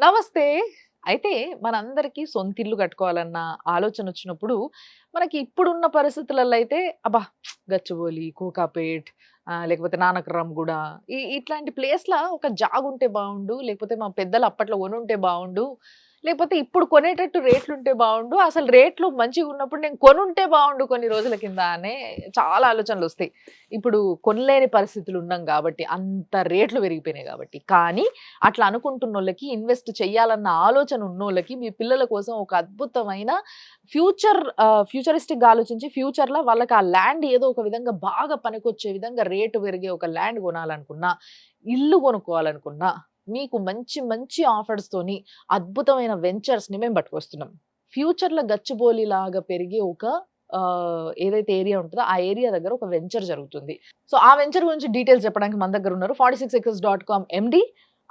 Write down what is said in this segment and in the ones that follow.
నమస్తే. అయితే మనందరికీ సొంతిల్లు కట్టుకోవాలన్న ఆలోచనొచ్చినప్పుడు, మనకి ఇప్పుడున్న పరిస్థితులలో అయితే అబ్బా! గచ్చిబౌలి, కోకాపేట్ లేకపోతే నానక్రామ్‌గూడ ఇట్లాంటి ప్లేస్‌ల ఒక జాగుంటే బావుండు. లేకపోతే మా పెద్దలు అప్పట్లో కొనుంటే బావుండు. లేకపోతే ఇప్పుడు కొనేటట్టు రేట్లుంటే బావుండు. అసలు రేట్లు మంచిగున్నప్పుడు నేను కొనుంటే బావుండు కొన్ని రోజుల కింద అనే చాలా ఆలోచనలొస్తాయి. ఇప్పుడు కొనలేని పరిస్థితులున్నాం గాబట్టి, అంత రేట్లు పెరిగిపోయినాయి గాబట్టి. కానీ అట్లా అనుకుంటున్నోళ్ళకి, ఇన్వెస్ట్ చెయ్యాలన్న ఆలోచన ఉన్నోళ్ళకి, మీ పిల్లల కోసం ఒక అద్భుతమైన ఫ్యూచరిస్టిక్‌గా ఆలోచించి ఫ్యూచర్‌లో వాళ్ళకి ఆ ల్యాండ్ ఏదో ఒక విధంగా బాగా పనికొచ్చే విధంగా రేటు పెరిగే ఒక ల్యాండ్ కొనాలనుకున్నా, ఇల్లు కొనుక్కోవాలనుకున్నా, మీకు మంచి మంచి ఆఫర్స్‌తోని అద్భుతమైన వెంచర్స్‌ని మేము పట్టుకొస్తున్నాం. ఫ్యూచర్‌లో గచ్చిబౌలిలాగా పెరిగే ఒక ఏదైతే ఏరియా ఉంటదో, ఆ ఏరియా దగ్గర ఒక వెంచర్ జరుగుతుంది. సో, ఆ వెంచర్ గురించి డీటెయిల్స్ చెప్పడానికి మన దగ్గర ఉన్నారు 46acres.com ఎండీ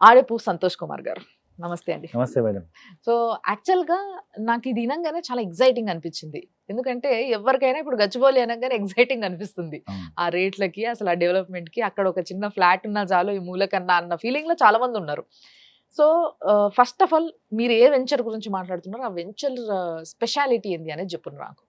ఆడెపు సంతోష్ కుమార్ గారు. నమస్తే అండి. నమస్తే మేడం. సో, యాక్చువల్‌గా నాకిది ఇనంగానే చాలా ఎక్సైటింగ్ అనిపిచ్చింది. ఎందుకంటే ఎవరికైనా ఇప్పుడు గచ్చిబౌలి అనంగానే ఎక్సైటింగ్ అనిపిస్తుంది. అవును. ఆ రేట్లకి, అసలు ఆ డెవలప్‌మెంట్‌కి అక్కడ ఒక చిన్న ఫ్లాట్ ఉన్నా చాలు ఈ మూలకన్నా అన్న ఫీలింగ్‌లో చాలా మందున్నారు. సో, ఫస్ట్ ఆఫ్ ఆల్ మీరు ఏ వెంచర్ గురించి మాట్లాడుతున్నారో, ఆ వెంచర్ స్పెషాలిటీ ఏంది అనేది జెప్పుండ్రి నాకు.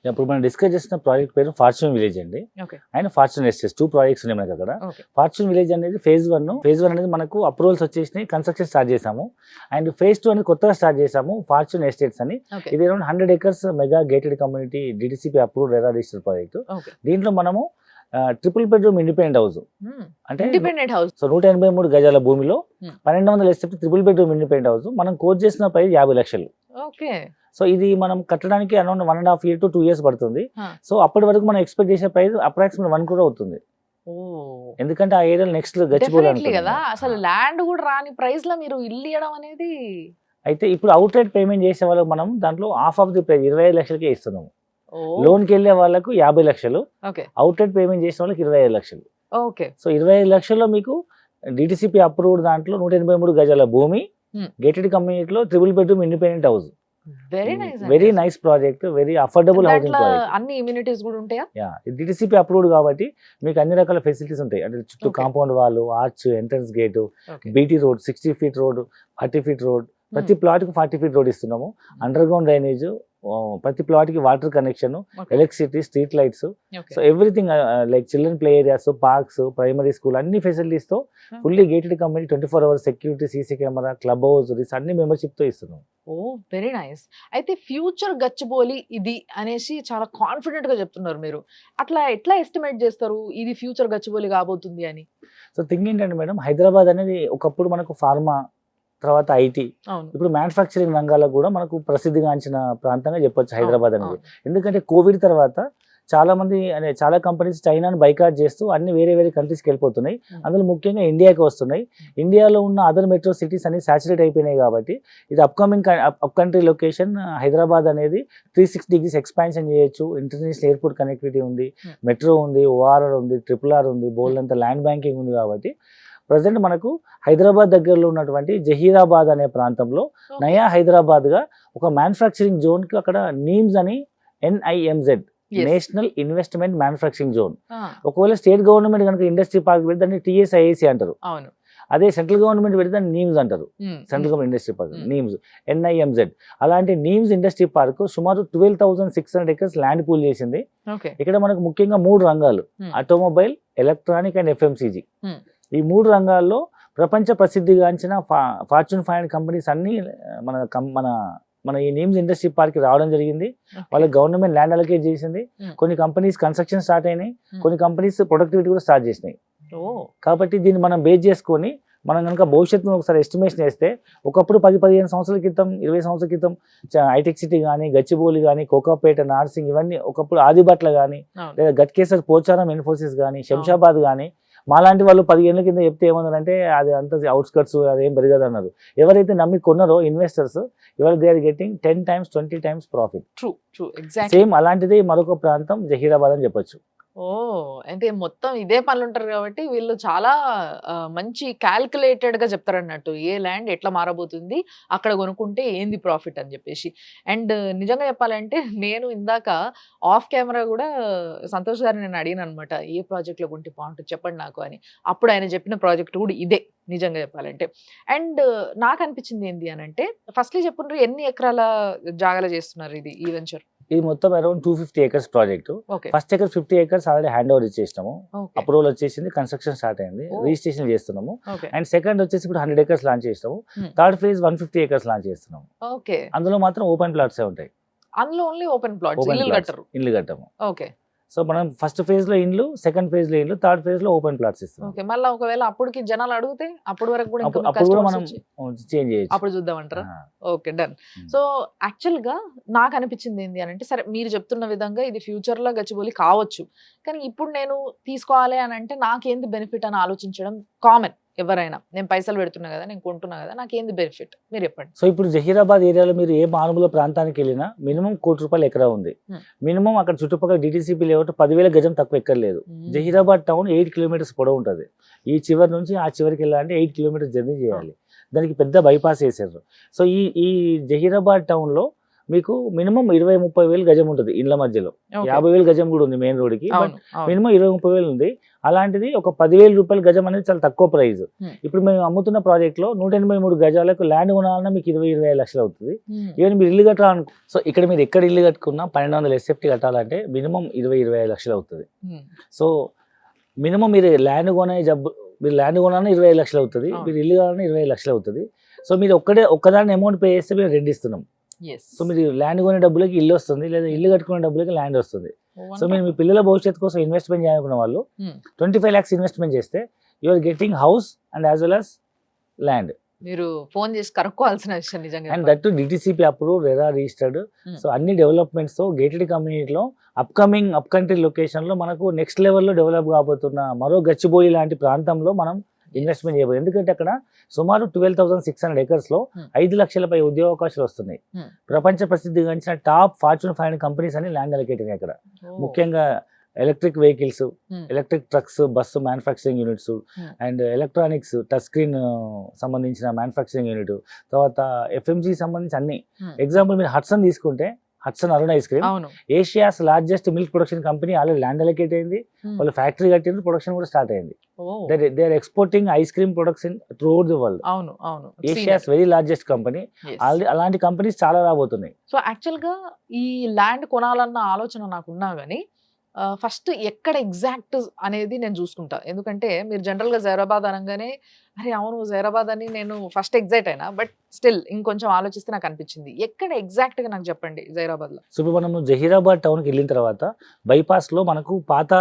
ఇప్పుడు మనం డిస్కస్ చేసిన ప్రాజెక్ట్ పేరు ఫార్చ్యూన్ విలేజ్ అండి. Okay. And fortune estates 2 projects ఉన్నాయి మనకక్కడ. ఓకే. ఫార్చ్యూన్ విలేజ్ అనేది ఫేజ్ 1. ఫేజ్ 1 అనేది మనకు అప్రూవల్స్ వచ్చేసినాయి. కన్‌స్ట్రక్షన్ స్టార్ట్ చేసాము. అండ్ ఫేజ్ 2 అనేది కొత్తగా స్టార్ట్ చేసాము. ఫార్చ్యూన్ ఎస్టేట్స్ అని. ఓకే. ఇది around 100 acres mega gated community DTCP approved RERA registered project. Okay. దీంట్లో మనము ట్రిపుల్ బెడ్‌రూమ్ ఇండిపెండెంట్ హౌస్. అంటే ఇండిపెండెంట్ హౌస్. సో 183 గజాల భూమిలో హ్మ్. 1200 SFT triple bedroom independent house. మనం కోట్ చేసిన ప్రైస్ 50 లక్షలు. ఓకే. సో ఇది మనం కట్టడానికి అరౌండ్ 1.5 ఇయర్ టు 2 ఇయర్స్ పడుతుంది. ఆ! సో అప్పటి వరకు మనం ఎక్స్‌పెక్ట్ చేసే ప్రైస్ అప్రాక్సిమేట్ 1 crore అవుతుంది. ఓహ్! ఎందుకంటే ఆ ఏరియాలో నెక్స్ట్ గచ్చిబౌలి డెఫినైట్లీ అనుకున్నాం గదా! మనం. అసలు ల్యాండ్ గూడా రాని ప్రైస్‌లో మీరు ఇల్లు ఇయ్యడం అనేది అయితే ఇప్పుడు ఔట్‌రైట్ పేమెంట్ చేసే వాళ్ళకి మనం దాంట్లో హాఫ్ ఆఫ్ ది ప్రైస్ 25 లక్షలకే ఇస్తున్నాము. ఓహ్! లోన్‌కెళ్ళే వాళ్ళకు 50 లక్షలు. ఓకే. ఔట్‌రైట్ పేమెంట్ చేసిన వాళ్ళకి 25 లక్షలు. ఓకే. సో 25 లక్షల్లో మీకు డీటీసీపీ అప్రూవ్డ్ దాంట్లో 183 గజాల భూమి, హ్మ్. గేటెడ్ కమ్యూనిటీలో triple bedroom independent house. Very nice అండి వెరీ అసలు. Nice project. Very affordable housing దాంట్లో ప్రాజెక్ట్. అన్ని ఇమ్యూనిటీస్ గూడా ఉంటాయా? ఇది డీటీసీపీ అప్రూవ్డ్ కాబట్టి మీకు అన్ని రకాల ఫెసిలిటీస్ ఉంటాయి. అంటే చుట్టూ okay. Compound wall, arch, entrance gate, okay. BT road, 60 feet road, 40 feet road. ప్రతి ప్లాట్‌కి 40 ఫీట్ రోడ్ ఇస్తున్నాము. అండర్ గ్రౌండ్ డ్రైనేజ్, ప్రతి ప్లాట్‌కి water connection, okay. Electricity, street lights. Okay. So everything like children play areas, parks, primary school అన్ని ఫెసిలిటీస్‌తో fully gated community 24 hours security, CC camera, club house అన్ని మెంబర్‌షిప్‌తో ఇస్తున్నాం. ఓహ్! Very nice. అయితే future Gachibowli ఇది అనేసి చాలా కాన్ఫిడెంట్‌గా చెప్తున్నారు మీరు. అట్లా ఎట్లా ఎస్టిమేట్ జేస్తారు? ఇది ఫ్యూచర్ గచ్చిబౌలి కాబోతుంది అని? సో థింగ్ ఏంటంటే మేడం, హైదరాబాద్ అనేది ఒకప్పుడు మనకు ఫార్మా, తర్వాత ఐటీ, అవును. ఇప్పుడు మ్యానుఫ్యాక్చరింగ్ రంగాలకు కూడా మనకు ప్రసిద్ధిగాంచిన ప్రాంతంగా చెప్పొచ్చు అవును. హైదరాబాద్ అనేది. అవును. ఎందుకంటే కోవిడ్ తర్వాత చాలా కంపెనీస్ చైనాను బైకాట్ చేస్తూ అన్ని వేరే వేరే కంట్రీస్‌కి వెళ్ళిపోతున్నాయి. అందులో ముఖ్యంగా ఇండియాకి వస్తున్నాయి. ఇండియాలో ఉన్న అదర్ మెట్రో సిటీస్ అన్ని సాచురేట్ అయిపోయినాయి కాబట్టి ఇది అప్ కంట్రీ లొకేషన్ హైదరాబాద్ అనేది 360 డిగ్రీస్ ఎక్స్పాన్షన్ చేయొచ్చు. ఇంటర్నేషనల్ ఎయిర్‌పోర్ట్ కనెక్టివిటీ ఉంది. మెట్రో ఉంది, ఓఆర్ఆర్ ఉంది, ట్రిపుల్ ఆర్ ఉంది, బోలెడంత ల్యాండ్ బ్యాంకింగ్ ఉంది కాబట్టి ప్రెజెంట్ మనకు హైదరాబాద్ దగ్గరలో ఉన్నటువంటి జహీరాబాద్ అనే ప్రాంతంలో ఓకే. నయా హైదరాబాద్‌గా ఒక మ్యానుఫ్యాక్చరింగ్ జోన్‌కి అక్కడ నీమ్స్ అని NIMZ yes. National investment manufacturing zone. ఆ! ఒకవేళ స్టేట్ గవర్నమెంట్ గనుక ఇండస్ట్రీ పార్క్ పెడితే దాన్ని TSIAC అంటారు. అవును. అదే సెంట్రల్ గవర్నమెంట్ పెడితే దాన్ని నీమ్స్ అంటారు. Central government industry park NIMS, NIMZ. అలాంటి నీమ్స్ ఇండస్ట్రీ పార్క్ సుమారు 12,600 ఎకర్స్ ల్యాండ్ పూల్ చేసింది. ఓకే. ఇక్కడ మనకు ముఖ్యంగా 3 రంగాలు ఆటోమొబైల్, ఎలక్ట్రానిక్ అండ్ FMCG. ఈ 3 రంగాల్లో ప్రపంచ ప్రసిద్ధిగాంచిన ఫార్చ్యూన్ 500 కంపెనీస్ అన్నీ మన మన ఈ నీమ్స్ ఇండస్ట్రీ పార్క్‌కి రావడం జరిగింది. వాళ్ళకి గవర్నమెంట్ ల్యాండ్ అలొకేట్ చేసింది. కొన్ని కంపెనీస్ కన్‌స్ట్రక్షన్ స్టార్ట్ అయినాయి. కొన్ని కంపెనీస్ ప్రొడక్టివిటీ కూడా స్టార్ట్ చేసినాయి. ఓహ్! కాబట్టి దీన్ని మనం బేస్ చేసుకొని మనం గనుక భవిష్యత్తులో ఒకసారి ఎస్టిమేషన్ ఏస్తే ఒకప్పుడు 10, 15 సంవత్సరాల క్రితం, 20 సంవత్సరాల క్రితం హైటెక్ సిటీ గానీ, గచ్చిబౌలి గానీ, కోకాపేట, నార్సింగ్ ఇవన్నీ ఒకప్పుడు ఆదిబట్ల గానీ, అవును. లేదా గట్కేసర్, పోచారం, ఇన్ఫోసిస్ గానీ, శంషాబాద్ గానీ, మాలాంటి వాళ్ళు 10 ఏళ్ల కింద చెప్తే ఏమన్నారంటే అది అంత ఔట్‌స్కర్ట్స్ అదేం పెరగదన్నారు. ఎవరైతే నమ్మి కొన్నారో ఇన్వెస్టర్స్ ఇవాళ they are getting 10 times, 20 times profit. True. True. Exactly. Same అలాంటిదే మరొక ప్రాంతం జహీరాబాద్ అని చెప్పొచ్చు. ఓహ్! అంటే మొత్తం ఇదే పనులుంటారు గాబట్టి, వీళ్ళు చాలా మంచి కాలిక్యులేటెడ్‌గా చెప్తారన్నట్టు. ఏ ల్యాండ్ ఎట్లా మారబోతుంది, అక్కడ కొనుక్కుంటే ఏంది ప్రాఫిట్ అని జెప్పేసి. అండ్ నిజంగా చెప్పాలంటే, నేను ఇందాక ఆఫ్ కెమెరా గూడా సంతోష్ గారిని నేను అడిగాననమాట. ఏ ప్రాజెక్ట్‌లో కొంటే బావుంటది చెప్పండి నాకు అని. అప్పుడు ఆయన చెప్పిన ప్రాజెక్ట్ గూడా ఇదే. నిజంగా చెప్పాలంటే. అండ్ నాకు అనిపించింది ఏంది అని అంటే ఫస్ట్లీ చెప్పుండ్రు ఎన్ని ఎకరాల జాగాలో చేస్తున్నారు ఈ వెంచర్? ఇది మొత్తం around 250 acres project. Okay. First acre 50 acres already hand over ఇచ్చేసినాము. ఓకే. అప్రూవల్ వచ్చేసింది, కన్స్ట్రక్షన్ స్టార్ట్ అయింది, ఓ. రిజిస్ట్రేషన్ చేస్తున్నాము. ఓకే. అండ్ సెకండ్ వచ్చేసి ఇప్పుడు 100 ఏకర్స్ లాంచ్ చేస్తాము. థర్డ్ ఫేజ్ 150 ఏకర్స్ లాంచ్ చేస్తున్నాము. ఓకే. అందులో మాత్రం ఓపెన్ ప్లాట్సే ఉంటాయి. అందులో ఓన్లీ ఓపెన్ ప్లాట్స్, ఓపెన్ ఇల్లు ప్లాట్స్, కట్టరు. ఇల్లు కట్టము. ఓకే. సో మనం ఫస్ట్ ఫేజ్ లో ఇండ్లు, సెకండ్ ఫేజ్ లో ఇండ్లు, థర్డ్ ఫేజ్ లో ఓపెన్ ప్లాట్స్ ఇస్తాం. ఓకే. మళ్ళీ ఒకవేళ అప్పటికి జనాలు అడిగితే అప్పటి వరకు కూడా ఇంకా అప్పుడు మీకు అప్పుడు కూడా customers మనం వచ్చి చేంజ్ చేయొచ్చు. అప్పుడు చూద్దామంటారా? ఆ. Okay, done. సో యాక్చువల్ గా నాకు అనిపించింది ఏంటి అని అంటే, సరే మీరు చెప్తున్న విధంగా ఇది ఫ్యూచర్ లో గచ్చిబౌలి కావచ్చు, కానీ ఇప్పుడు నేను తీసుకోవాలి అని అంటే నాకేంది బెనిఫిట్ అని ఆలోచించడం కామన్. ఎవరైనా నేను పైసలు పెడుతున్నా కదా, నేను కొంటున్నా కదా, నాకేంది బెనిఫిట్ మీరు చెప్పండి. సో ఇప్పుడు జహీరాబాద్ ఏరియాలో మీరు ఏ మారుమూల ప్రాంతానికి వెళ్ళినా మినిమం ₹1,00,00,000 ఎకరా ఉంది. మినిమం అక్కడ చుట్టుపక్కల డిటిసిపి లేఅవుట్ 10,000 గజం తక్కువ ఎక్కర్లేదు. జహీరాబాద్ టౌన్ 8 కిలోమీటర్స్ పొడవు ఉంటుంది. ఈ చివరి నుంచి ఆ చివరికి వెళ్ళాలంటే 8 కిలోమీటర్స్ జర్నీ చేయాలి. దానికి పెద్ద బైపాస్ వేసారు. సో ఈ జహీరాబాద్ టౌన్ లో మీకు మినిమం 20-30 వేలు గజం ఉంటుంది ఇండ్ల మధ్యలో. 50,000 గజం కూడా ఉంది మెయిన్ రోడ్ కి, బట్ మినిమం 20-30 వేలు ఉంది. అలాంటిది ఒక ₹10,000 గజం అనేది చాలా తక్కువ ప్రైస్. ఇప్పుడు మేము అమ్ముతున్న ప్రాజెక్ట్ లో 183 గజాలకు ల్యాండ్ కొనాలన్నా మీకు 20-25 లక్షలు అవుతుంది. ఈవెన్ మీరు ఇల్లు కట్టాలనుకో, సో ఇక్కడ మీరు ఎక్కడ ఇల్లు కట్టుకున్నా 1,200 SFT కట్టాలంటే మినిమం 20-25 లక్షలు అవుతుంది. సో మినిమం మీరు ల్యాండ్ కొనే మీరు ల్యాండ్ కొనాలన్నా 25 లక్షలు అవుతుంది, మీరు ఇల్లు కావాలన్నా 25 లక్షలు అవుతుంది. సో మీరు ఒక్కదాన్ని అమౌంట్ పే చేస్తే మేము రెండు ఇస్తున్నాం. సో మీరు ల్యాండ్ కొనే డబ్బులకి ఇల్లు వస్తుంది, లేదా ఇల్లు కట్టుకునే డబ్బులకి ల్యాండ్ వస్తుంది. సో మీరు మీ పిల్లల భవిష్యత్తు కోసం ఇన్వెస్ట్మెంట్ చేయాలనుకున్న వాళ్ళు 25 lakhs ఇన్వెస్ట్మెంట్ చేస్తే you are getting house and as well as land. మీరు ఫోన్ చేసి కనుక్కోవాల్సిన విషయం నిజంగా. And that DTCP approve, RERA registered. So అన్ని డెవలప్మెంట్స్ తో గేటెడ్ కమ్యూనిటీలో అప్ కంట్రీ లొకేషన్ లో మనకు నెక్స్ట్ లెవెల్లో డెవలప్ కాబోతున్న మరో గచ్చిబౌలి లాంటి ప్రాంతంలో మనం ఇన్వెస్ట్మెంట్ చేయబోదు. ఎందుకంటే అక్కడ సుమారు 12,600 acres లో 5 లక్షల పై ఉద్యోగ అవకాశాలు వస్తున్నాయి. ప్రపంచ ప్రసిద్ధిగాంచిన టాప్ Fortune 500 కంపెనీస్ అని ల్యాండ్ అలొకేట్ అయినాయి అక్కడ. ముఖ్యంగా electric vehicles, electric trucks, bus manufacturing units, and electronics touch screen సంబంధించిన మ్యానుఫ్యాక్చరింగ్ యూనిట్, తర్వాత FMG సంబంధించి అన్ని. ఎగ్జాంపుల్ మీరు హట్సన్ తీసుకుంటే, Hatsun Arun ice cream Asia's largest milk production company, already land allocate అయింది, వాళ్ళు ఫ్యాక్టరీ కట్టింది, ప్రొడక్షన్ కూడా స్టార్ట్ అయింది. They are exporting ice cream products in throughout the world. Asia's very largest company. అలాంటి కంపెనీస్ చాలా రాబోతున్నాయి. సో యాక్చువల్ గా ఈ ల్యాండ్ కొనాలన్న ఆలోచన నాకున్నా గానీ ఫస్ట్ ఎక్కడ ఎగ్జాక్ట్ అనేది నేను చూసుకుంటా. ఎందుకంటే మీరు జనరల్ గా జైరాబాద్ అనగానే అరే అవును జైరాబాద్ అని నేను ఫస్ట్ ఎగ్జైట్ అయినా, బట్ స్టిల్ ఇంకొంచెం ఆలోచిస్తే నాకు అనిపించింది ఎక్కడ ఎగ్జాక్ట్ గా నాకు చెప్పండి జైరాబాద్ లో. సో ఇప్పుడు మనము జహీరాబాద్ టౌన్ కి వెళ్ళిన తర్వాత బైపాస్ లో మనకు పాత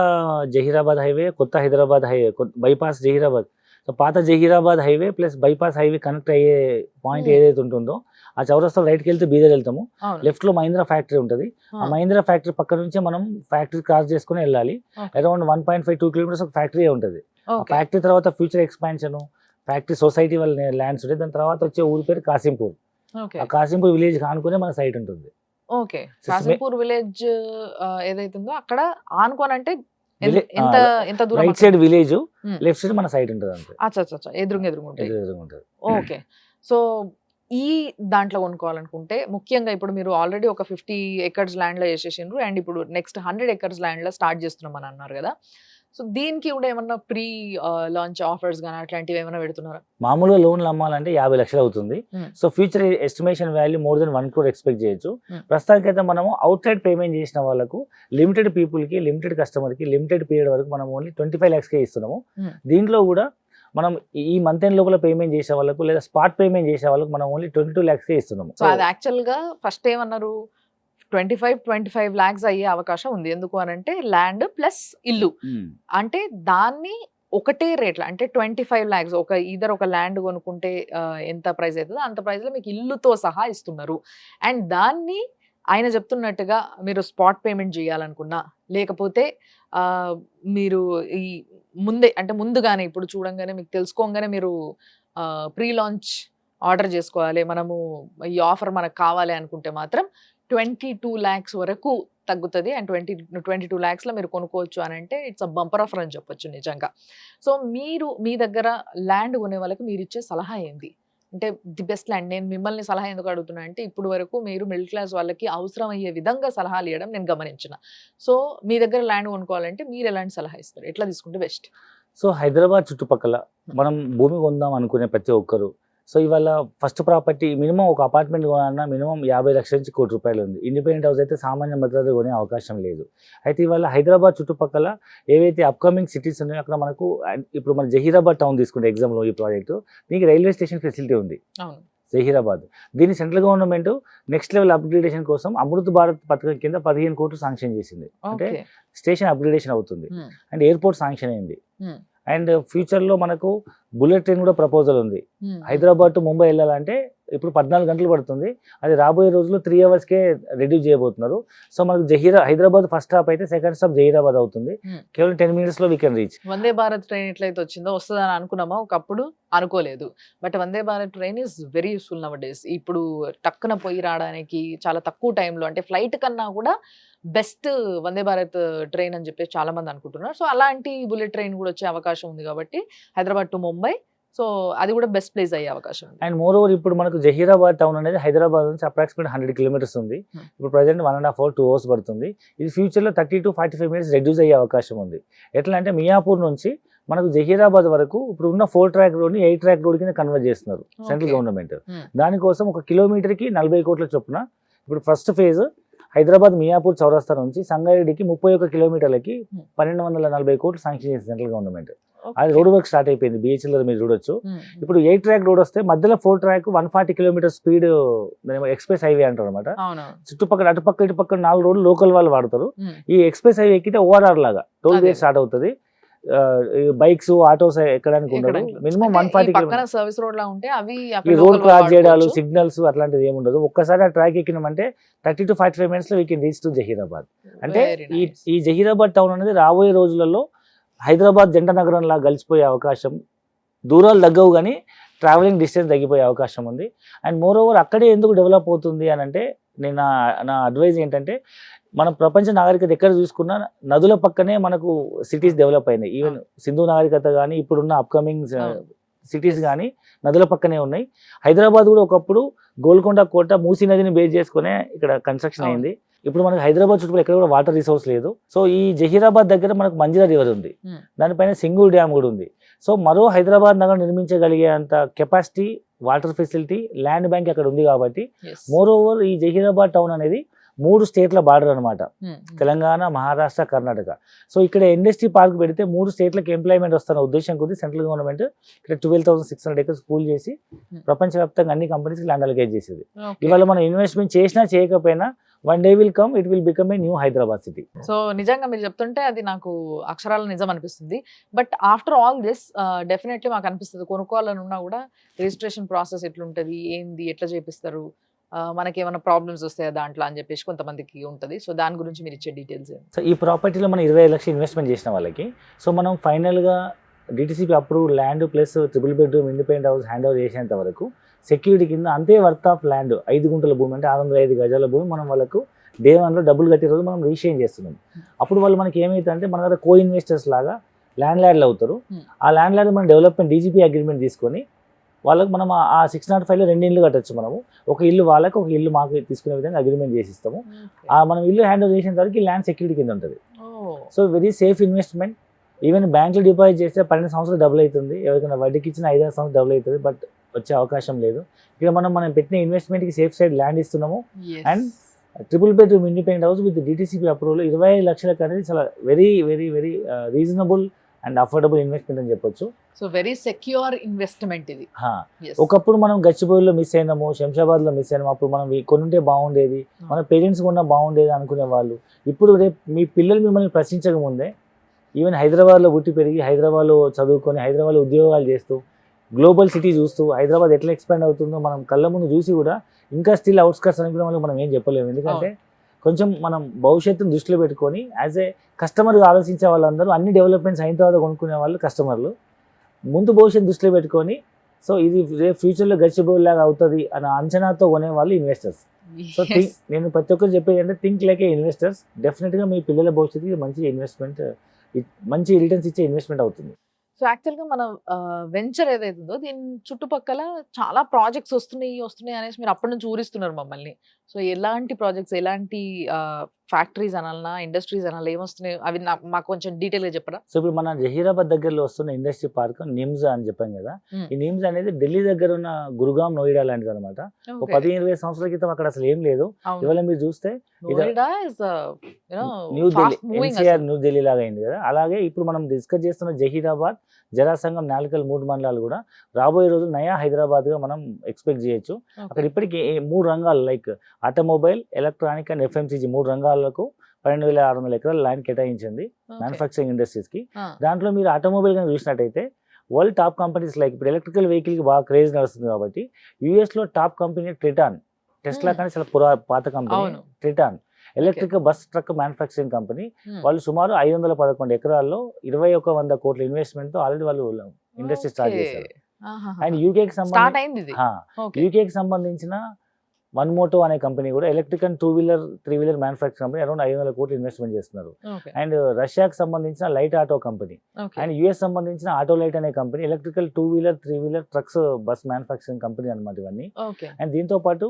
జహీరాబాద్ హైవే, కొత్త Hyderabad highway, bypass Zaheerabad. So పాత Zaheerabad highway plus bypass highway connect అయ్యే పాయింట్ ఏదైతే ఉంటుందో ఆ చౌరస్తా రైట్కి వెళ్తే బీదర్ వెళ్తాము. లెఫ్ట్ లో మహీంద్రా ఫ్యాక్టరీ ఉంటుంది. ఆ మహీంద్రా ఫ్యాక్టరీ పక్క నుంచే మనం ఫ్యాక్టరీ క్రాస్ చేసుకుని వెళ్ళాలి. అరౌండ్ 1.5-2 kilometers ఒక ఫ్యాక్టరీ ఉంటుంది. ఆ ఫ్యాక్టరీ తర్వాత ఫ్యూచర్ ఎక్స్పాన్షన్, ఫ్యాక్టరీ సొసైటీ వాళ్ళ ల్యాండ్స్ ఉంటాయి. దాని తర్వాత వచ్చే ఊరి పేరు కాసింపూర్. ఆ కాసింపూర్ విలేజ్ కానుకునే మన సైట్ ఉంటుంది. ఓకే, కాసింపూర్ విలేజ్ ఏదైతుందో అక్కడ ఆనుకోనంటే ఎంత దూరం? Right side village, left side మన సైట్ ఉంటుంది అంతే. అచ్చా ఎదురుంటుంది. ఓకే, సో ఈ దాంట్లో కొనుక్కోవాలనుకుంటే ముఖ్యంగా ఇప్పుడు మీరు ఆల్రెడీ ఒక 50 acres ల్యాండ్ లో చేసేసిండ్రు, అండ్ ఇప్పుడు నెక్స్ట్ 100 acres ల్యాండ్ లో స్టార్ట్ చేస్తున్నాం అని అన్నారు కదా. సో దీనికి కూడా ఏమన్నా ప్రీ లాంచ్ ఆఫర్స్ గానీ అట్లాంటివి ఏమైనా పెడుతున్నారా? మామూలుగా లోన్లు అమ్మాలంటే 50 లక్షలు అవుతుంది. So future estimation value more than 1 crore expect చేయొచ్చు. ప్రస్తుతానికైతే మనము అవుట్ సైడ్ పేమెంట్ చేసిన వాళ్ళకు లిమిటెడ్ పీపుల్ కి, లిమిటెడ్ కస్టమర్ కి, లిమిటెడ్ పీరియడ్ వరకు మనం ఓన్లీ 25 lakhs ఇస్తున్నాము. దీంట్లో కూడా మనం ఈ మంత్ ఎండ్ లోపల పేమెంట్ చేసే వాళ్ళకు, లేదా స్పాట్ పేమెంట్ చేసే వాళ్ళకు మనం ఓన్లీ 22 lakhs ఇస్తున్నాము. సో అది యాక్చువల్ గా ఫస్ట్ ఏమన్నారు 25 lakhs అయ్యే అవకాశం ఉంది. ఎందుకు అని అంటే ల్యాండ్ ప్లస్ ఇల్లు అంటే దాన్ని ఒకటే రేట్ల అంటే 25 lakhs ఒక ల్యాండ్ కొనుక్కుంటే ఎంత ప్రైస్ అవుతుందో అంత ప్రైస్ లో మీకు ఇల్లుతో సహా ఇస్తున్నారు. అండ్ దాన్ని ఆయన చెప్తున్నట్టుగా మీరు స్పాట్ పేమెంట్ చేయాలనుకున్నా, లేకపోతే మీరు ఈ ముందుగానే ఇప్పుడు చూడంగానే మీకు తెలుసుకోగానే మీరు ప్రీ లాంచ్ ఆర్డర్ చేసుకోవాలి, మనము ఈ ఆఫర్ మనకు కావాలి అనుకుంటే మాత్రం 22 lakhs వరకు తగ్గుతుంది. అండ్ 22 lakhs లో మీరు కొనుక్కోవచ్చు అని అంటే ఇట్స్ అ బంపర్ ఆఫర్ అని చెప్పొచ్చు నిజంగా. సో మీరు మీ దగ్గర ల్యాండ్ కొనే వాళ్ళకి మీరు ఇచ్చే సలహా ఏంది? అంటే ది బెస్ట్ ల్యాండ్. నేను మిమ్మల్ని సలహా ఎందుకు అడుగుతున్నా అంటే ఇప్పుడు వరకు మీరు మిడిల్ క్లాస్ వాళ్ళకి అవసరం అయ్యే విధంగా సలహాలు ఇవ్వడం నేను గమనించిన. సో మీ దగ్గర ల్యాండ్ కొనుక్కోవాలంటే మీరు ఎలాంటి సలహా ఇస్తారు? ఎట్లా తీసుకుంటే బెస్ట్? సో హైదరాబాద్ చుట్టుపక్కల మనం భూమి కొందాం అనుకునే ప్రతి ఒక్కరు, సో ఇవాళ ఫస్ట్ ప్రాపర్టీ మినిమం ఒక అపార్ట్మెంట్ కొనాలన్నా మినిమం 50 లక్షల నుంచి ₹1,00,00,000 ఉంది. ఇండిపెండెంట్ హౌస్ అయితే సామాన్య మధ్యతరగతి కొనే అవకాశం లేదు. అయితే ఇవాళ హైదరాబాద్ చుట్టుపక్కల ఏవైతే అప్కమింగ్ సిటీస్ ఉన్నాయో అక్కడ మనకు ఇప్పుడు మన జహీరాబాద్ టౌన్ తీసుకుంటే ఎగ్జాంపుల్ ఈ ప్రాజెక్టు, దీనికి రైల్వే స్టేషన్ ఫెసిలిటీ ఉంది అవును. జహీరాబాద్. దీన్ని central government next level upgradation కోసం అమృత్ భారత్ పథకం కింద 15 కోట్లు శాంక్షన్ చేసింది. అంటే ఓకే. స్టేషన్ అప్గ్రేడేషన్ అవుతుంది ఉమ్, అండ్ ఎయిర్పోర్ట్ శాంక్షన్ అయింది. ఉమ్, అండ్ ఫ్యూచర్లో మనకు బుల్లెట్ ట్రైన్ కూడా ప్రపోజల్ ఉంది. ఉమ్, హైదరాబాద్ టు ముంబై వెళ్ళాలంటే ఇప్పుడు 14 గంటలు పడుతుంది, అది రాబోయే రోజుల్లో 3 అవర్స్కే రెడ్యూస్ చేయబోతున్నారు. సో మనకు హైదరాబాద్ ఫస్ట్ స్టాప్ అయితే సెకండ్ స్టాప్ జహీరాబాద్ అవుతుంది. Hmm. కేవలం 10 minutesలో we can reach. Vande Bharat train ఎట్లయితే వచ్చిందో వస్తుందని అనుకున్నామా ఒకప్పుడు, అనుకోలేదు. But Vande Bharat train is very useful nowadays. ఇప్పుడు టక్కున పోయి రావడానికి చాలా తక్కువ టైంలో, అంటే ఫ్లైట్ కన్నా కూడా బెస్ట్ వందే భారత్ ట్రైన్ అని చెప్పేసి చాలా మంది అనుకుంటున్నారు. సో అలాంటి బుల్లెట్ ట్రైన్ కూడా వచ్చే అవకాశం ఉంది కాబట్టి హైదరాబాద్ టు ముంబై, సో అది కూడా బెస్ట్ ప్లేస్ అయ్యే అవకాశం ఉంది. అండ్ మోర్ ఓవర్ ఇప్పుడు మనకు జహీరాబాద్ టౌన్ అనేది హైదరాబాద్ నుంచి అప్రాక్సిమేట్ 100 kilometers ఉంది. Hmm. ఇప్పుడు ప్రజెంట్ 1.5 hours 2 hours పడుతుంది. ఇది ఫ్యూచర్లో 30 to 45 minutes రెడ్యూస్ అయ్యే అవకాశం ఉంది. ఎట్లా అంటే మియాపూర్ నుంచి మనకు జహీరాబాద్ వరకు ఇప్పుడు ఉన్న 4-track రోడ్ని 8-track రోడ్ కింద కన్వర్ట్ చేస్తున్నారు సెంట్రల్ Okay. గవర్నమెంట్. Hmm. దానికోసం ఒక కిలోమీటర్కి 40 కోట్ల చొప్పున ఇప్పుడు ఫస్ట్ ఫేజ్ హైదరాబాద్ మియాపూర్ చౌరస్తా నుంచి సంగారెడ్డికి 31 kilometerలకి 1240 కోట్లు శాంక్షన్ చేసింది సెంట్రల్ గవర్నమెంట్. అది రోడ్ వర్క్ స్టార్ట్ అయిపోయింది. BHL మీరు చూడొచ్చు. ఇప్పుడు 8-track రోడ్ వస్తే మధ్యలో 4-track 140 kilometers speed express highway అంటారు అనమాట. అవును. చుట్టుపక్కల అటుపక్క ఇటుపక్క 4 రోడ్లు లోకల్ వాళ్ళు వాడతారు. Hmm. ఈ ఎక్స్ప్రెస్ హైవే ఎక్కితే ఓఆర్ఆర్ లాగా టోల్ అదే. గేట్ స్టార్ట్ అవుతుంది. బైక్స్ ఆటోస్ ఎక్కడానికి ఉండదు. ఎక్కడానికి. మినిమం అంటే 140 ఈ పక్కన kilometers. సర్వీస్ రోడ్ లా ఉంటే అవి ఈ అక్కడ రోడ్ local క్రాస్ వాళ్ళు చేయడాలు వాడుకోవచ్చు. సిగ్నల్స్ అట్లాంటిది ఏమి ఉండదు. ఒక్కసారి ఆ ట్రాక్ ఎక్కినామంటే 30 to 45 minutesలో we can reach to Zaheerabad. అంటే Very ఈ nice. ఈ జహీరాబాద్ టౌన్ అనేది రాబోయే రోజులలో హైదరాబాద్ జంట నగరంలా కలిసిపోయే అవకాశం, దూరాలు తగ్గవు కానీ ట్రావెలింగ్ డిస్టెన్స్ తగ్గిపోయే అవకాశం ఉంది. అండ్ మోర్ ఓవర్ అక్కడే ఎందుకు డెవలప్ అవుతుంది అని అంటే నేను నా అడ్వైజ్ ఏంటంటే, మనం ప్రపంచ నాగరికత ఎక్కడ చూసుకున్నా నదుల పక్కనే మనకు సిటీస్ డెవలప్ అయినాయి. ఈవెన్ సింధు నాగరికత కానీ ఇప్పుడున్న అప్కమింగ్ అవును. సిటీస్ కానీ నదుల పక్కనే ఉన్నాయి. హైదరాబాద్ కూడా ఒకప్పుడు గోల్కొండ కోట మూసీ నదిని బేస్ చేసుకునే ఇక్కడ కన్స్ట్రక్షన్ అవును. అయింది. ఇప్పుడు మనకు హైదరాబాద్ చుట్టూ ఎక్కడ కూడా వాటర్ రిసోర్స్ లేదు. సో ఈ జహీరాబాద్ దగ్గర మనకు మంజిరా రివర్ ఉంది, Hmm. దానిపైన సింగూర్ డ్యామ్ కూడా ఉంది. సో మరో హైదరాబాద్ నగరం నిర్మించగలిగే అంత capacity, water facility, land bank అక్కడ ఉంది కాబట్టి Yes. మోర్ ఓవర్ ఈ జహీరాబాద్ టౌన్ అనేది 3 స్టేట్ల బార్డర్ అనమాట, Hmm. తెలంగాణ, మహారాష్ట్ర, కర్ణాటక. సో ఇక్కడ ఇండస్ట్రీ పార్క్ పెడితే 3 స్టేట్లకు ఎంప్లాయ్మెంట్ వస్తున్న ఉద్దేశం కొద్ది సెంట్రల్ గవర్నమెంట్ ఇక్కడ 12,600 acres పూల్ చేసి ప్రపంచవ్యాప్తంగా అన్ని కంపెనీస్కి ల్యాండ్ అలొకేట్ చేసేది. Okay. ఇవాళ మనం ఇన్వెస్ట్మెంట్ చేసినా చేయకపోయినా one day will come, it will become a new Hyderabad city. So నిజంగా మీరు చెప్తుంటే అది నాకు అక్షరాల నిజం అనిపిస్తుంది. But after all this definitely మాకు అనిపిస్తుంది కొనుక్కోవాలని ఉన్నా కూడా రిజిస్ట్రేషన్ ప్రాసెస్ ఎట్లుంటది, ఏంది, ఎట్లా చేపిస్తారు, మనకి ఏమైనా ప్రాబ్లమ్స్ వస్తాయా దాంట్లో అని చెప్పేసి కొంతమందికి ఉంటుంది. సో దాని గురించి మీరు ఇచ్చే డీటెయిల్స్ ఏంటి? సో ఈ ప్రాపర్టీలో మనం 25 లక్షలు ఇన్వెస్ట్మెంట్ చేసిన వాళ్ళకి, సో మనం ఫైనల్గా DTCP approve land plus 3 bedroom independent house hand over చేసేంత వరకు సెక్యూరిటీ కింద అంతే వర్త్ ఆఫ్ ల్యాండ్ 5 గుంటల భూమి అంటే 605 గజాల భూమి మనం వాళ్ళకు డే 1లో డబ్బులు కట్టే రోజు మనం రిజిస్ట్రేషన్ చేస్తున్నాం. అప్పుడు వాళ్ళు మనకి ఏమవుతుందంటే మన దగ్గర కో ఇన్వెస్టర్స్ లాగా ల్యాండ్ లార్డ్లు అవుతారు. ఆ ల్యాండ్ లార్డ్ మనం డెవలప్మెంట్ DGP అగ్రిమెంట్ తీసుకొని వాళ్ళకి మనం ఆ 605లో 2 ఇళ్ళు కట్టచ్చు. మనము ఒక ఇల్లు వాళ్ళకి, ఒక ఇల్లు మాకు తీసుకునే విధంగా అగ్రిమెంట్ చేసిస్తాము. మనం ఇల్లు హ్యాండ్ ఓవర్ చేసిన తర్వాత ల్యాండ్ సెక్యూరిటీ కింద ఉంటుంది. So very safe investment. Even బ్యాంకులో డిపాజిట్ చేస్తే 12 సంవత్సరాలు డబుల్ అవుతుంది, ఎవరికైనా వడ్డీకి ఇచ్చిన 5-6 సంవత్సరాలు డబుల్ అవుతుంది, బట్ వచ్చే అవకాశం లేదు. ఇక్కడ మనం పెట్టిన ఇన్వెస్ట్మెంట్కి సేఫ్ సైడ్ ల్యాండ్ ఇస్తున్నాము. And 3 bedroom independent house with DTCP approval 25 లక్షలకు అనేది చాలా very very very reasonable and affordable investment అని చెప్పొచ్చు. సో వెరీ సెక్యూర్ ఇన్వెస్ట్మెంట్ ఇది. Yes. ఒకప్పుడు మనం గచ్చిబౌలిలో మిస్ అయినాము, శంషాబాద్లో మిస్ అయినాము, అప్పుడు మనం కొనుంటే బాగుండేది, మన పేరెంట్స్ కొన్నా బాగుండేది అనుకునే వాళ్ళు ఇప్పుడు రేపు మీ పిల్లలు మిమ్మల్ని ప్రశ్నించక ముందే ఈవెన్ హైదరాబాద్లో పుట్టి పెరిగి హైదరాబాద్లో చదువుకొని హైదరాబాద్లో ఉద్యోగాలు చేస్తూ గ్లోబల్ సిటీ చూస్తూ హైదరాబాద్ ఎట్లా ఎక్స్పాండ్ అవుతుందో మనం కళ్ళ ముందు చూసి కూడా ఇంకా స్టిల్ అవుట్స్కట్స్ అనుకునే వాళ్ళు మనం ఏం చెప్పలేము. ఎందుకంటే కొంచెం మనం భవిష్యత్తును దృష్టిలో పెట్టుకొని యాజ్ ఏ కస్టమర్గా ఆలోచించే వాళ్ళందరూ అన్ని డెవలప్మెంట్స్ అయిన తర్వాత కొనుక్కునే వాళ్ళు కస్టమర్లు, ముందు భవిష్యత్తు దృష్టిలో పెట్టుకొని సో ఇది రేపు ఫ్యూచర్లో గచ్చిబౌలి లాగా అవుతుంది అన్న అంచనాతో కొనేవాళ్ళు ఇన్వెస్టర్స్. So Yes. నేను ప్రతి ఒక్కరు చెప్పేది అంటే థింక్ లైక్ ఏ ఇన్వెస్టర్స్. డెఫినెట్గా మీ పిల్లల భవిష్యత్తుకి మంచి ఇన్వెస్ట్మెంట్, మంచి రిటర్న్స్ ఇచ్చే ఇన్వెస్ట్మెంట్ అవుతుంది. సో యాక్చువల్గా మన వెంచర్ ఏదైతుందో దీని చుట్టుపక్కల చాలా ప్రాజెక్ట్స్ వస్తున్నాయి అనేసి మీరు అప్పటి నుంచి ఊరిస్తున్నారు మమ్మల్ని. సో ఎలాంటి ప్రాజెక్ట్స్, ఎలాంటి ఫ్యాక్టరీస్ అనాలనా, ఇండస్ట్రీస్ అనాలా ఏమొస్తున్నాయి? అవి మాకు కొంచెం డీటెయిల్‌గా చెప్పరా? సో ఇప్పుడు మన జహీరాబాద్ దగ్గరలో వస్తున్న ఇండస్ట్రీ పార్క్ నిమ్స్ అని చెప్పాం కదా. హ్మ్. ఈ నిమ్స్ అనేది ఢిల్లీ దగ్గర ఉన్న గురుగాం, నోయిడా లాంటిది అనమాట. ఒక ఓకే. 15-20 సంవత్సరాల క్రితం అక్కడ అసలు ఏం లేదు. అవును. ఇవాళ మీరు చూస్తే ఇది Noida is you know New Delhi, fast moving NCR అసలు. న్యూ ఢిల్లీ లాగా అయింది కదా. అలాగే ఇప్పుడు మనం డిస్కస్ చేస్తున్న జహీరాబాద్, జరాసంగం, నాల్కల్ 3 మండలాలు కూడా రాబోయే రోజులు నయా హైదరాబాద్గా మనం ఎక్స్పెక్ట్ చేయొచ్చు. అక్కడ ఓకే. ఇప్పటికీ 3 రంగాలు like automobile, electronic and FMCG 3 రంగాలకు 12,600 ఎకరాల ల్యాండ్ కేటాయించింది ఓకే. మ్యానుఫ్యాక్చరింగ్ ఇండస్ట్రీస్కి. ఆ! దాంట్లో మీరు ఆటోమొబైల్ కనుక చూసినట్టయితే వరల్డ్ టాప్ కంపెనీస్ లైక్ ఇప్పుడు ఎలక్ట్రికల్ వెహికల్కి బాగా క్రేజ్ నడుస్తుంది కాబట్టి యూఎస్లో టాప్ కంపెనీ ట్రిటాన్. టెస్లా హ్మ్. కానీ చాలా పాత కంపెనీ అవును. Triton. Okay. Electric bus truck manufacturing company. Hmm. వాళ్ళు సుమారు 511 ఎకరాల్లో 21,100 కోట్ల ఇన్వెస్ట్మెంట్‌తో ఆల్రెడీ వాళ్ళు ఇండస్ట్రీ స్టార్ట్ ఓకే. చేశారు. ఆహాహాహా! అండ్ యూకేకి స్టార్ట్ అయిందిది. ఆ! ఓకే. యూకేకి సంబంధించిన వన్మోటో అనే కంపెనీ కూడా electric and 2 wheeler, 3 wheeler manufacturing company around 500 కోట్లు ఇన్వెస్ట్‌మెంట్ చేస్తున్నారు. ఓకే. అండ్ రష్యాకి సంబంధించిన light auto company. Okay. And US సంబంధించిన ఆటోలైట్ అనే company electrical 2 wheeler, 3 wheeler trucks bus manufacturing company అనమాట ఇవన్నీ. ఓకే. అండ్ దీంతో పాటు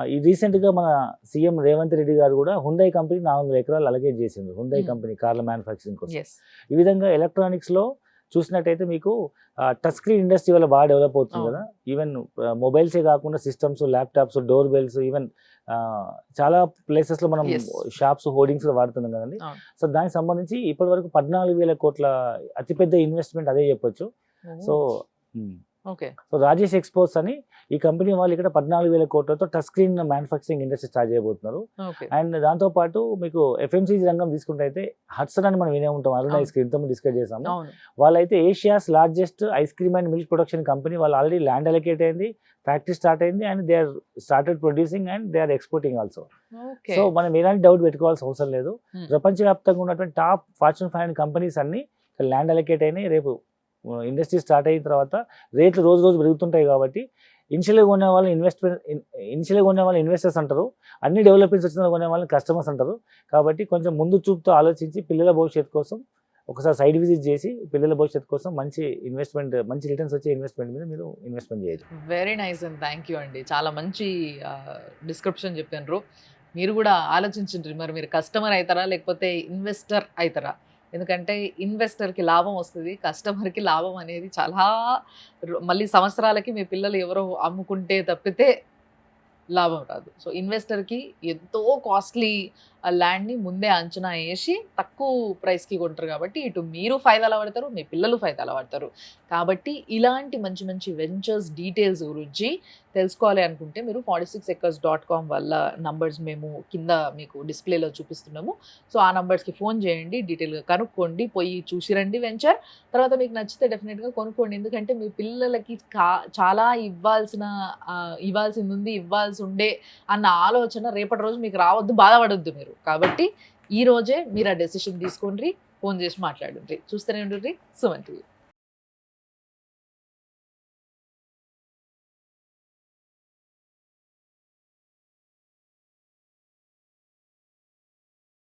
ఈ రీసెంట్‌గా మన సీఎం రేవంత్ రెడ్డి గారు కూడా హుండై కంపెనీ 400 ఎకరాలు అలొకేట్ చేసిండ్రు. హుండై హ్మ్. కంపెనీ కార్ల మ్యానుఫ్యాక్చరింగ్ కోసం. యెస్. ఈ విధంగా ఎలక్ట్రానిక్స్‌లో చూసినట్టయితే మీకు టచ్ స్క్రీన్ ఇండస్ట్రీ వల్ల బాగా డెవలప్ అవుతుంది అవును. కదా. ఈవెన్ మొబైల్సే కాకుండా systems, laptops, door bells even చాలా ప్లేసెస్‌లో మనం యెస్. షాప్స్, హోర్డింగ్స్‌లో వాడుతున్నాం కదండీ. అవును. సో దానికి సంబంధించి ఇప్పటివరకు 14,000 కోట్ల అతిపెద్ద ఇన్వెస్ట్‌మెంట్ అదే చెప్పొచ్చు. సో ఓహ్! హ్మ్. ఓకే. సో రాజేష్ ఎక్స్‌పోర్ట్స్ అని ఈ కంపెనీ వాళ్ళు ఇక్కడ 14,000 కోట్లతో touch screen manufacturing industry start చేయబోతున్నారు. ఓకే. అండ్ దాంతో పాటు మీకు ఎఫ్ఎంసీజీ రంగం తీసుకుంటే హట్సన్ అని మనం వినే ఉంటాం. అరుణ్ అవును. ఐస్ క్రీమ్ ఇంతకుముందు డిస్కస్ చేసాము. అవును. వాళ్ళైతే Asia's largest ice cream and milk production company. వాళ్ళు ఆల్రెడీ ల్యాండ్ అలొకేట్ అయింది, ఫ్యాక్టరీ స్టార్ట్ అయింది and they are started producing and they are exporting also. Okay. So మనం ఎలాంటి డౌట్ పెట్టుకోవాల్సిన అవసరం లేదు. హ్మ్. ప్రపంచవ్యాప్తంగా ఉన్నటువంటి టాప్ ఫార్చ్యూన్ 500 కంపెనీస్ అన్నీ ల్యాండ్ అలొకేట్ అయినాయి. రేపు ఇండస్ట్రీ స్టార్ట్ అయిన తర్వాత రేట్లు రోజు రోజు పెరుగుతుంటాయి కాబట్టి ఇనిషియల్‌గా కొనే వాళ్ళు ఇన్వెస్టర్స్ అంటారు. అన్ని డెవలప్‌మెంట్స్ వచ్చిన కొనే వాళ్ళని కస్టమర్స్ అంటారు. కాబట్టి కొంచెం ముందు చూపుతో ఆలోచించి పిల్లల భవిష్యత్తు కోసం ఒకసారి సైట్ విజిట్ చేసి పిల్లల భవిష్యత్తు కోసం మంచి రిటర్న్స్ వచ్చే ఇన్వెస్ట్‌మెంట్ మీద మీరు ఇన్వెస్ట్‌మెంట్ చేయొచ్చు. Very nice and thank you అండి. చాలా మంచి డిస్క్రిప్షన్ చెప్పిన్రు. మీరు కూడా ఆలోచించుండ్రి మరి మీరు కస్టమర్ అయితారా? లేకపోతే ఇన్వెస్టర్ అయితారా? ఎందుకంటే ఇన్వెస్టర్‌కి లాభం వస్తది. కస్టమర్‌కి లాభం అనేది చాలా మళ్ళీ సంవత్సరాలకి మీ పిల్లలు ఎవరో అమ్ముకుంటే తప్పితే లాభం రాదు. సో, ఇన్వెస్టర్‌కి ఎంతో కాస్ట్‌లీ ల్యాండ్‌ని ముందే అంచనా ఏసి తక్కువ ప్రైస్‌కి కొంటారు కాబట్టి ఇటు మీరు ఫాయిదాలో పడతారు. మీ పిల్లలు ఫాయిదాలో పడతారు. కాబట్టి ఇలాంటి మంచి మంచి వెంచర్స్ డీటెయిల్స్ గురించి తెలుసుకోవాలి అనుకుంటే మీరు 46acres.com వల్ల నంబర్స్ మేము కింద మీకు డిస్‌ప్లేలో చూపిస్తున్నాము. సో, ఆ నంబర్స్‌కి ఫోన్ చేయండి. డీటెయిల్‌గా కనుక్కోండి. పోయి చూసి రండి వెంచర్. తర్వాత మీకు నచ్చితే డెఫినిట్‌గా కొనుక్కోండి. ఎందుకంటే మీ పిల్లలకి చాలా ఇవ్వాల్సిందుంది, ఇవ్వాల్సుండే అన్న ఆలోచన రేపటి రోజు మీకు రావద్దు, బాధపడొద్దు మీరు. కాబట్టి ఈ రోజే మీరు ఆ డెసిషన్ తీసుకోండ్రి. ఫోన్ చేసి మాట్లాడుండ్రి. చూస్తూనే ఉండుండ్రి సుమన్ టీవీ.